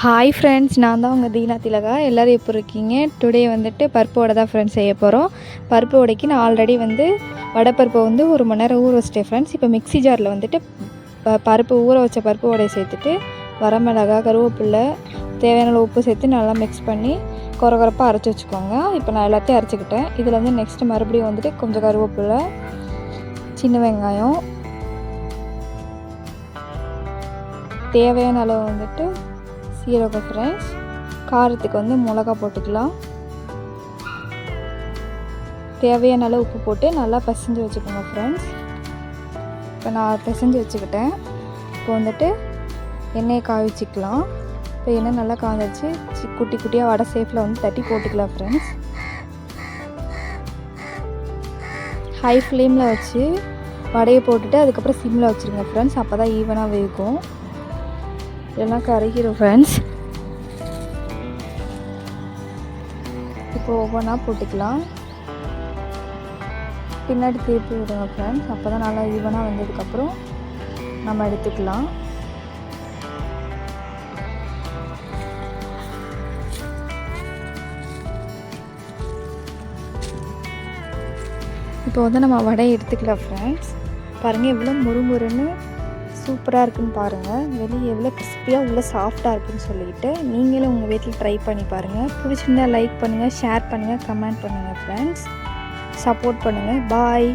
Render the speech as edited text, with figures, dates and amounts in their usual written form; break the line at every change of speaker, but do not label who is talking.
Hi friends, நான் தான் உங்கள் தீனா திலகா. எல்லோரும் எப்படி இருக்கீங்க? டுடே வந்துட்டு பருப்பு வடை தான் ஃப்ரெண்ட்ஸ் செய்ய போகிறோம். பருப்பு வடைக்கு நான் ஆல்ரெடி வடைப்பருப்பை ஒரு மணி நேரம் ஊற வச்சிட்டேன் ஃப்ரெண்ட்ஸ். இப்போ மிக்ஸி ஜாரில் பருப்பு ஊற வச்ச பருப்பு வடையை சேர்த்துட்டு வரமிளகா, கருவேப்பிலை, தேவையான உப்பு சேர்த்து நல்லா மிக்ஸ் பண்ணி கொரகொரப்பாக அரைச்சி வச்சுக்கோங்க. இப்போ நான் எல்லாத்தையும் அரைச்சிக்கிட்டேன். இதில் நெக்ஸ்ட்டு மறுபடியும் கொஞ்சம் கருவேப்பிலை, சின்ன வெங்காயம், தேவையான அளவு சீரகம் ஃப்ரெண்ட்ஸ். காரத்துக்கு மிளகா போட்டுக்கலாம். தேவையான அளவு உப்பு போட்டு நல்லா பிசைஞ்சு வச்சுக்கோங்க ஃப்ரெண்ட்ஸ். இப்போ நான் பிசைஞ்சு வச்சுக்கிட்டேன். இப்போ எண்ணெயை காய வச்சுக்கலாம். இப்போ எண்ணெய் நல்லா காய்ச்சி குட்டி குட்டியாக வடை சேஃபில் தட்டி போட்டுக்கலாம் ஃப்ரெண்ட்ஸ். ஹை ஃப்ளேமில் வச்சு வடையை போட்டுட்டு அதுக்கப்புறம் சிம்மில் வச்சுருங்க ஃப்ரெண்ட்ஸ். அப்போ தான் ஈவனாக வேகும். எல்லாம் கரைக்கிறோம் ஃப்ரெண்ட்ஸ். இப்போ ஒவ்வொன்றா போட்டுக்கலாம். பின்னாடி திருப்பி விடுங்க ஃப்ரெண்ட்ஸ். அப்போ தான் நல்லா ஈவனாக வந்ததுக்கப்புறம் நம்ம எடுத்துக்கலாம். இப்போ நம்ம வடையை எடுத்துக்கலாம் ஃப்ரெண்ட்ஸ். பாருங்கள் எவ்வளோ முறுமுறுன்னு சூப்பராக இருக்குன்னு பாருங்கள். வெளியே எவ்வளோ கிறிஸ்பியாக உள்ள சாஃப்டாக இருக்குன்னு சொல்லிட்டு நீங்களும் உங்கள் வீட்டில் ட்ரை பண்ணி பாருங்கள். பிடிச்சிருந்தால் லைக் பண்ணுங்கள், ஷேர் பண்ணுங்கள், கமெண்ட் பண்ணுங்கள் ஃப்ரெண்ட்ஸ். சப்போர்ட் பண்ணுங்கள். பாய்.